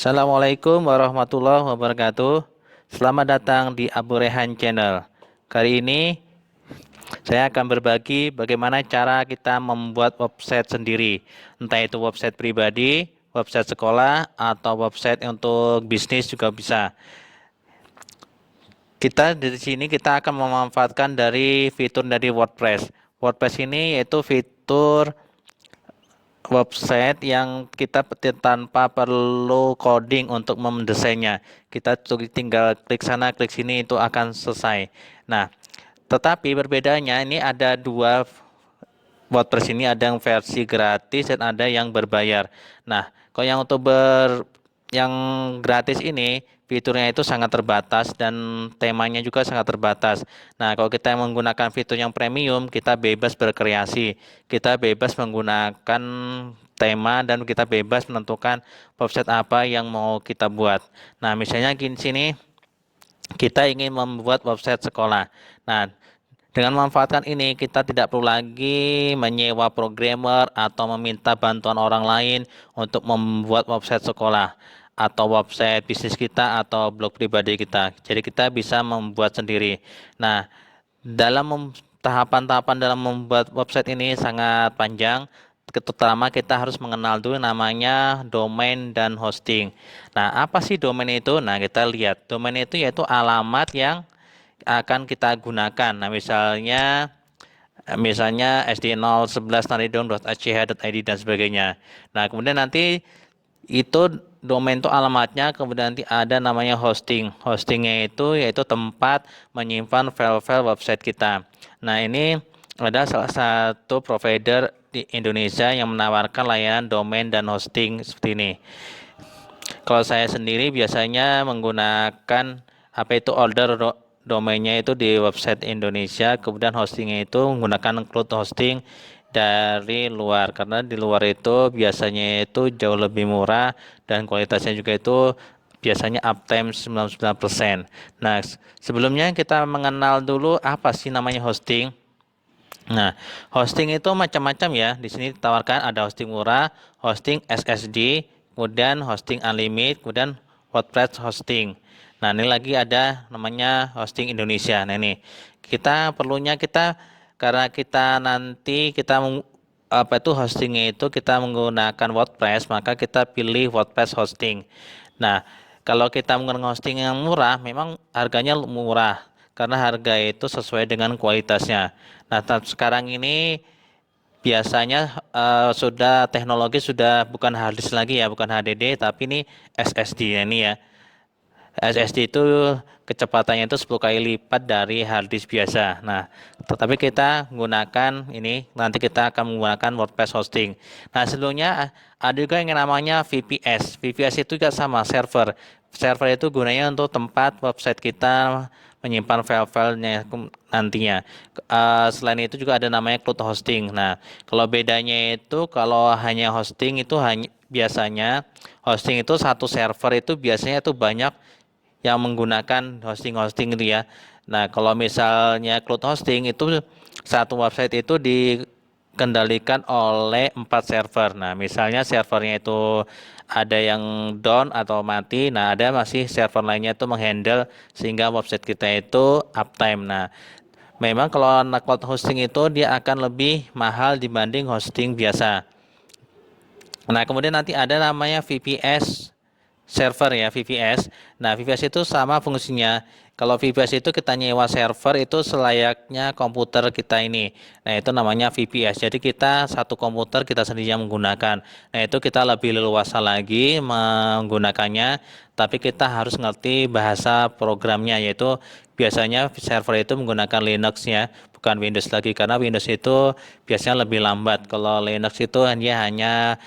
Assalamualaikum warahmatullahi wabarakatuh. Selamat datang di Abu Rehan Channel. Kali ini saya akan berbagi bagaimana cara kita membuat website sendiri. Entah itu website pribadi, website sekolah, atau website untuk bisnis juga bisa. Kita di sini kita akan memanfaatkan dari fitur dari WordPress. WordPress ini yaitu fitur website yang kita tanpa perlu coding untuk mendesainnya. Kita tinggal klik sana, klik sini itu akan selesai. Nah, tetapi berbedanya ini ada dua WordPress ini, ada yang versi gratis dan ada yang berbayar. Nah, kalau yang yang gratis ini fiturnya itu sangat terbatas dan temanya juga sangat terbatas. Nah, kalau kita menggunakan fitur yang premium, kita bebas berkreasi, kita bebas menggunakan tema dan kita bebas menentukan website apa yang mau kita buat. Nah, misalnya di sini kita ingin membuat website sekolah. Nah, dengan memanfaatkan ini, kita tidak perlu lagi menyewa programmer atau meminta bantuan orang lain untuk membuat website sekolah atau website bisnis kita atau blog pribadi kita. Jadi kita bisa membuat sendiri. Nah, tahapan-tahapan dalam membuat website ini sangat panjang. Terutama kita harus mengenal dulu namanya domain dan hosting. Nah, apa sih domain itu? Nah, kita lihat. Domain itu yaitu alamat yang akan kita gunakan. Nah, misalnya sd011naridong.ach.id dan sebagainya. Nah, kemudian nanti itu domain itu alamatnya, kemudian nanti ada namanya hosting. Hostingnya itu yaitu tempat menyimpan file-file website kita. Nah, ini ada salah satu provider di Indonesia yang menawarkan layanan domain dan hosting seperti ini. Kalau saya sendiri biasanya menggunakan apa itu order domainnya itu di website Indonesia, kemudian hostingnya itu menggunakan cloud hosting dari luar, karena di luar itu biasanya itu jauh lebih murah dan kualitasnya juga itu biasanya uptime 99%. Nah, sebelumnya kita mengenal dulu apa sih namanya hosting. Nah, hosting itu macam-macam ya. Di sini ditawarkan ada hosting murah, hosting SSD, kemudian hosting unlimited, kemudian WordPress hosting. Nah, ini lagi ada namanya hosting Indonesia. Nah, ini kita karena kita nanti apa itu hostingnya itu kita menggunakan WordPress, maka kita pilih WordPress hosting. Nah, kalau kita menggunakan hosting yang murah, memang harganya murah karena harga itu sesuai dengan kualitasnya. Nah, sekarang ini biasanya teknologi sudah bukan hard disk lagi ya, bukan HDD, tapi ini SSD ya, ini ya. SSD itu kecepatannya itu 10 kali lipat dari hard disk biasa. Nah, tetapi kita menggunakan ini, nanti kita akan menggunakan WordPress hosting. Nah, sebelumnya ada juga yang namanya VPS. VPS itu juga sama, server. Server itu gunanya untuk tempat website kita menyimpan file-filenya nantinya. Selain itu juga ada namanya cloud hosting. Nah, kalau bedanya itu kalau hanya hosting itu biasanya hosting itu satu server itu biasanya itu banyak yang menggunakan hosting-hosting itu ya. Nah, kalau misalnya cloud hosting itu satu website itu dikendalikan oleh 4 server. Nah, misalnya servernya itu ada yang down atau mati, nah ada masih server lainnya itu menghandle sehingga website kita itu uptime. Nah, memang kalau cloud hosting itu dia akan lebih mahal dibanding hosting biasa. Nah, kemudian nanti ada namanya VPS server ya, VPS. Nah, VPS itu sama fungsinya. Kalau VPS itu kita nyewa server itu selayaknya komputer kita ini. Nah, itu namanya VPS. Jadi kita satu komputer kita sendiri yang menggunakan. Nah, itu kita lebih leluasa lagi menggunakannya, tapi kita harus ngerti bahasa programnya, yaitu biasanya server itu menggunakan Linux ya, bukan Windows lagi, karena Windows itu biasanya lebih lambat. Kalau Linux itu dia hanya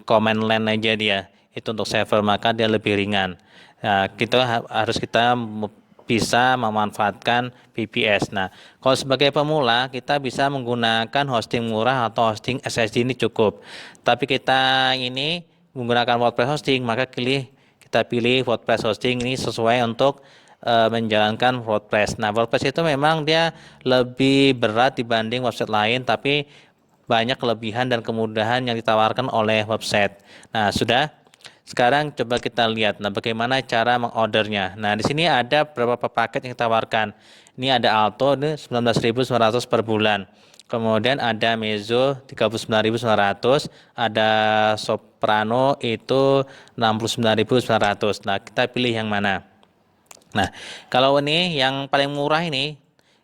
command line aja dia, itu untuk server, maka dia lebih ringan. Nah, kita bisa memanfaatkan VPS. Nah, kalau sebagai pemula kita bisa menggunakan hosting murah atau hosting SSD ini cukup. Tapi kita ini menggunakan WordPress hosting, maka kita pilih WordPress hosting ini sesuai untuk menjalankan WordPress. Nah, WordPress itu memang dia lebih berat dibanding website lain, tapi banyak kelebihan dan kemudahan yang ditawarkan oleh website. Nah, sudah. Sekarang coba kita lihat, nah bagaimana cara mengordernya. Nah di sini ada beberapa paket yang ditawarkan. Ini ada Alto, ini 19.900 per bulan. Kemudian ada Mezzo 39.900, ada Soprano itu 69.900. Nah kita pilih yang mana. Nah, kalau ini yang paling murah ini,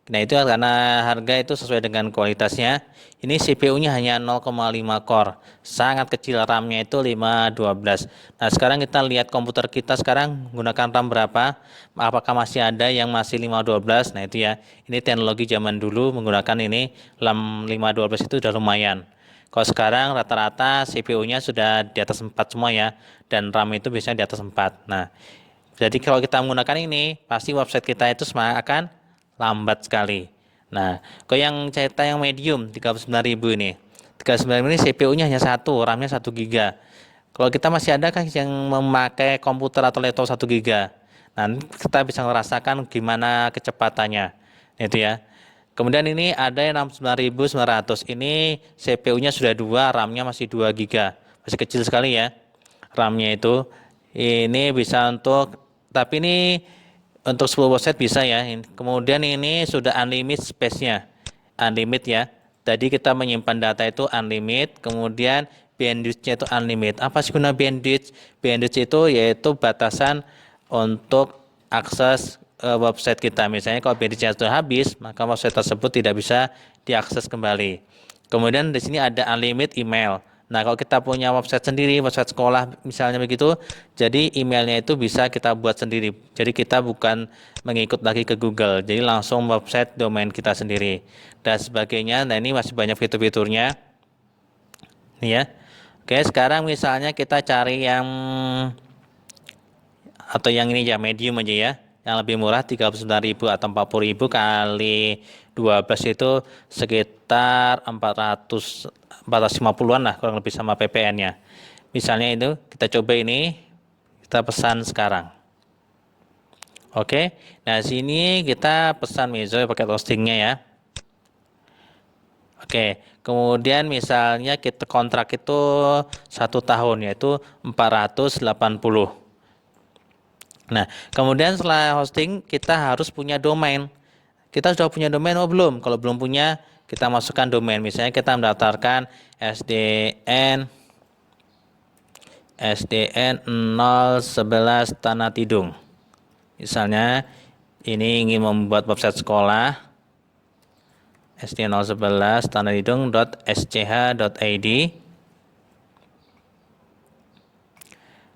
nah itu karena harga itu sesuai dengan kualitasnya. Ini CPU-nya hanya 0,5 core, sangat kecil, RAM-nya itu 512. Nah, sekarang kita lihat komputer kita sekarang menggunakan RAM berapa? Apakah masih ada yang masih 512? Nah, itu ya. Ini teknologi zaman dulu menggunakan ini RAM 512 itu udah lumayan. Kalau sekarang rata-rata CPU-nya sudah di atas 4 semua ya, dan RAM itu biasanya di atas 4. Nah, jadi kalau kita menggunakan ini, pasti website kita itu akan lambat sekali. Nah, kalau yang cerita yang medium 39.000 ini. 39.000 ini CPU-nya hanya satu, RAM-nya 1 giga. Kalau kita masih ada kan yang memakai komputer atau laptop 1 giga. Nah, kita bisa merasakan gimana kecepatannya. Itu ya. Kemudian ini ada yang 69.900. Ini CPU-nya sudah 2, RAM-nya masih 2 giga. Masih kecil sekali ya RAM-nya itu. Ini bisa untuk, tapi ini untuk 10 website bisa ya. Kemudian ini sudah unlimited space-nya. Unlimited ya. Tadi kita menyimpan data itu unlimited, kemudian bandwidth-nya itu unlimited. Apa sih guna bandwidth? Bandwidth itu yaitu batasan untuk akses website kita. Misalnya kalau bandwidth-nya sudah habis, maka website tersebut tidak bisa diakses kembali. Kemudian di sini ada unlimited email. Nah, kalau kita punya website sendiri, website sekolah misalnya begitu, jadi emailnya itu bisa kita buat sendiri. Jadi kita bukan mengikut lagi ke Google, jadi langsung website domain kita sendiri dan sebagainya. Nah, ini masih banyak fitur-fiturnya. Nih ya. Oke, sekarang misalnya kita cari yang atau yang ini ya medium aja ya. Yang lebih murah 39.000 atau 40.000 kali 12 itu sekitar 450-an lah kurang lebih sama PPN-nya. Misalnya itu kita coba ini, kita pesan sekarang. Oke, nah sini kita pesan Mezzo pakai hostingnya ya. Oke, kemudian misalnya kita kontrak itu 1 tahun yaitu 480. Nah, kemudian setelah hosting kita harus punya domain. Kita sudah punya domain oh belum? Kalau belum punya, kita masukkan domain. Misalnya kita mendaftarkan SDN 011 Tanah Tidung. Misalnya ini ingin membuat website sekolah SDN 011 tanatidung.sch.id.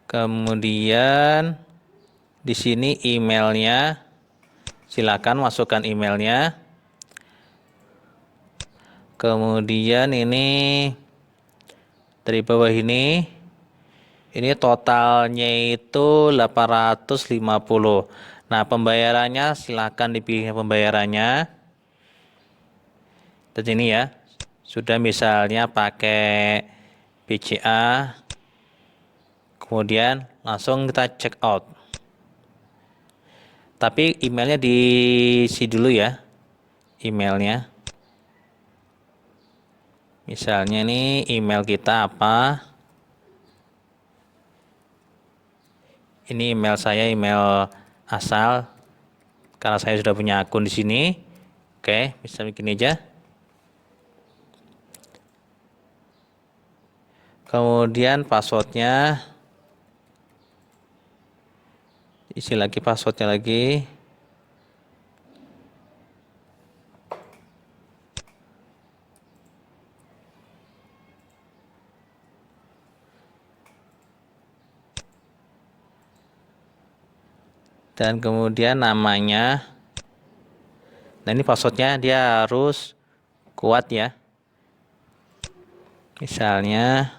Kemudian di sini emailnya, silakan masukkan emailnya. Kemudian ini dari bawah ini totalnya itu 850. Nah, pembayarannya silakan dipilih pembayarannya. Dan ini ya, sudah misalnya pakai BCA. Kemudian langsung kita check out. Tapi emailnya diisi dulu ya, emailnya. Misalnya nih email kita apa? Ini email saya, email asal. Karena saya sudah punya akun di sini. Oke, bisa bikin aja. Kemudian passwordnya, isi lagi passwordnya lagi. Dan kemudian namanya. Nah, ini passwordnya dia harus kuat ya. Misalnya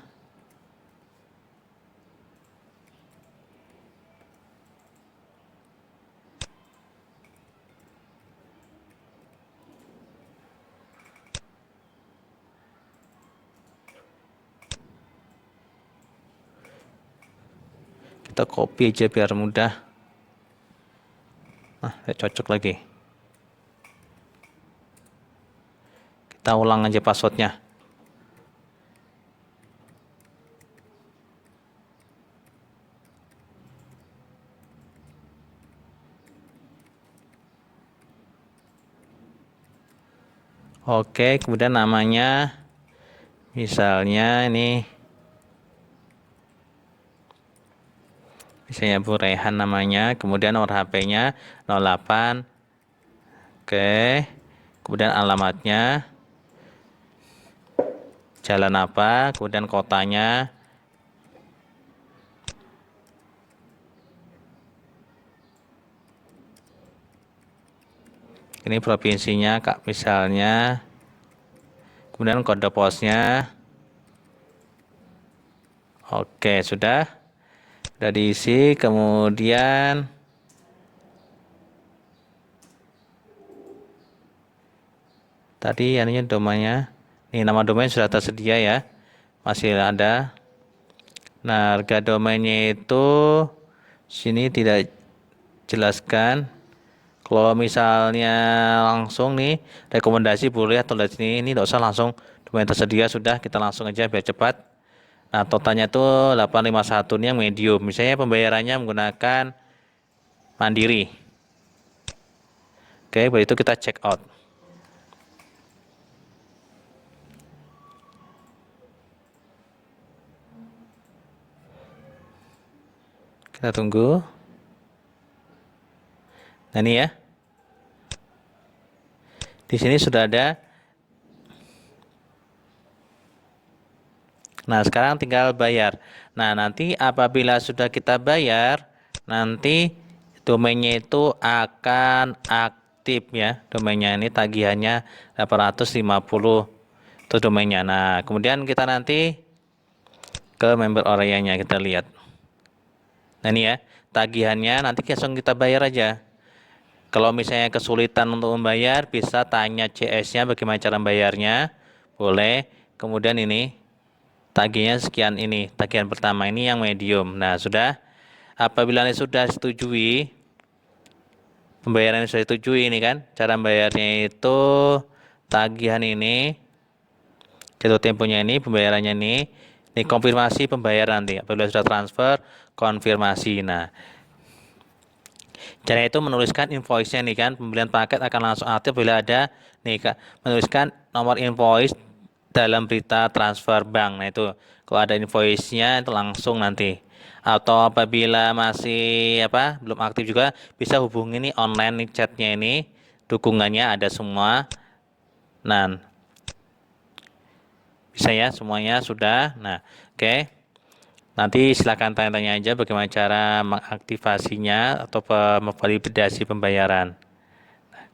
kita copy aja biar mudah. Nah, saya cocok lagi. Kita ulang aja passwordnya. Oke, kemudian namanya misalnya ini misalnya Bu Rehan namanya, kemudian nomor HP-nya 08. Oke. Kemudian alamatnya jalan apa, kemudian kotanya. Ini provinsinya, Kak, misalnya. Kemudian kode posnya. Oke, sudah diisi. Kemudian tadi ininya domainnya. Ini nama domain sudah tersedia ya. Masih ada. Nah, harga domainnya itu sini tidak jelaskan. Kalau misalnya langsung nih rekomendasi boleh atau lihat sini, ini tidak usah langsung domain tersedia, sudah kita langsung aja biar cepat. Nah, totalnya tuh 851 ini yang medium. Misalnya pembayarannya menggunakan Mandiri. Oke, begitu kita check out. Kita tunggu. Nah, ini ya. Di sini sudah ada. Nah, sekarang tinggal bayar. Nah, nanti apabila sudah kita bayar, nanti domainnya itu akan aktif ya. Domainnya ini tagihannya 850 itu domainnya. Nah, kemudian kita nanti ke member Oraya-nya kita lihat. Nah, ini ya, tagihannya nanti langsung kita bayar aja. Kalau misalnya kesulitan untuk membayar, bisa tanya CS-nya bagaimana cara bayarnya. Boleh. Kemudian ini tagihnya sekian ini, tagihan pertama ini yang medium. Nah, sudah. Apabila ini sudah setujui, pembayaran sudah setujui ini kan, cara bayarnya itu tagihan ini, jatuh temponya ini, pembayarannya ini konfirmasi pembayaran nanti. Apabila sudah transfer, konfirmasi. Nah, cara itu menuliskan invoice-nya nih kan, pembelian paket akan langsung aktif bila ada nih Kak, menuliskan nomor invoice dalam berita transfer bank. Nah, itu kalau ada invoice-nya itu langsung nanti. Atau apabila masih belum aktif juga bisa hubungi nih online nih chatnya ini, dukungannya ada semua. Nah, bisa ya semuanya sudah. Nah, oke. Nanti silakan tanya-tanya aja bagaimana cara mengaktifasinya atau memvalidasi pembayaran.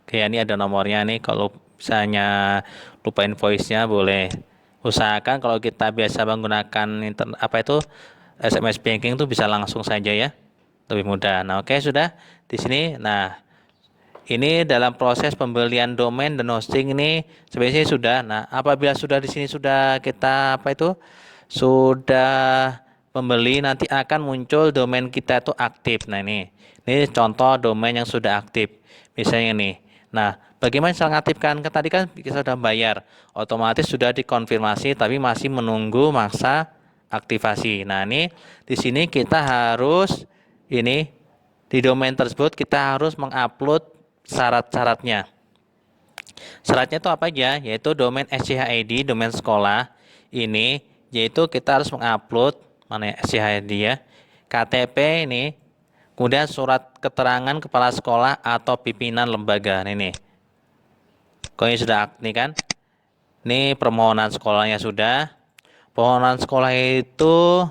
Oke, ini ada nomornya nih. Kalau misalnya lupa invoice-nya boleh. Usahakan kalau kita biasa menggunakan SMS banking itu bisa langsung saja ya. Lebih mudah. Nah, oke sudah di sini. Nah, ini dalam proses pembelian domain dan hosting ini sebenarnya sudah. Nah, apabila sudah di sini sudah kita sudah pembeli, nanti akan muncul domain kita itu aktif. Nah, ini contoh domain yang sudah aktif. Misalnya nih. Nah, bagaimana cara mengaktifkan? Tadi kan kita sudah bayar, otomatis sudah dikonfirmasi, tapi masih menunggu masa aktivasi. Nah, ini di sini kita harus di domain tersebut kita harus mengupload syarat-syaratnya. Syaratnya itu apa aja? Yaitu domain SCHID, domain sekolah ini, yaitu kita harus mengupload mana ya SCHID ya, KTP ini, kemudian surat keterangan kepala sekolah atau pimpinan lembaga. Nah, ini. Kalau ini sudah aktif kan? Ini permohonan sekolahnya sudah. Permohonan sekolah itu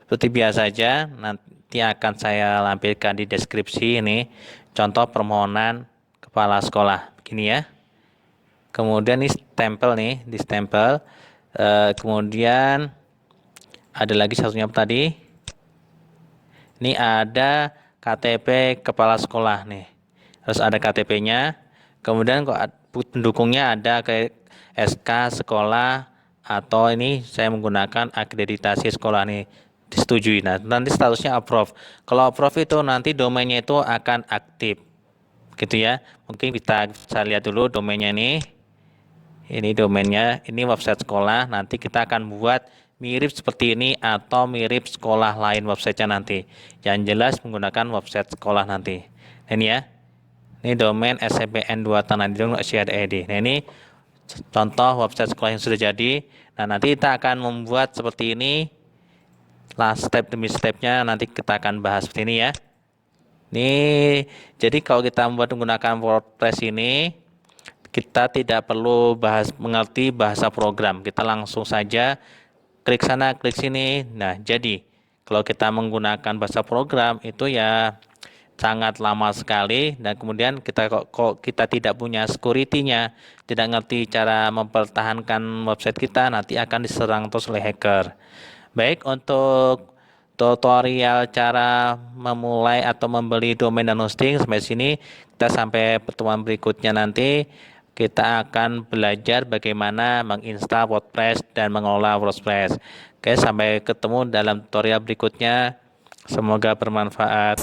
seperti biasa saja. Nanti akan saya lampirkan di deskripsi ini. Contoh permohonan kepala sekolah. Begini ya. Kemudian ini stempel nih, di stempel. Kemudian ada lagi satunya tadi. Ini ada KTP kepala sekolah nih. Harus ada KTP-nya. Kemudian kok pendukungnya ada ke SK sekolah atau ini saya menggunakan akreditasi sekolah nih disetujui. Nah, nanti statusnya approve. Kalau approve itu nanti domainnya itu akan aktif. Gitu ya. Mungkin kita lihat dulu domainnya ini. Ini domainnya, ini website sekolah. Nanti kita akan buat mirip seperti ini atau mirip sekolah lain websitenya nanti. Yang jelas menggunakan website sekolah nanti. Ini ya. Ini domain SCBN2 Tanah Didung.co.id. Nah, ini contoh website sekolah yang sudah jadi. Nah, nanti kita akan membuat seperti ini, step demi stepnya nanti kita akan bahas seperti ini ya. Ini jadi kalau kita membuat menggunakan WordPress ini, kita tidak perlu mengerti bahasa program. Kita langsung saja klik sana, klik sini. Nah, jadi kalau kita menggunakan bahasa program itu ya sangat lama sekali, dan kemudian kok kita tidak punya security-nya, tidak ngerti cara mempertahankan website kita, nanti akan diserang terus oleh hacker. Baik, untuk tutorial cara memulai atau membeli domain dan hosting sampai sini. Kita sampai pertemuan berikutnya nanti. Kita akan belajar bagaimana menginstal WordPress dan mengelola WordPress. Oke, sampai ketemu dalam tutorial berikutnya. Semoga bermanfaat.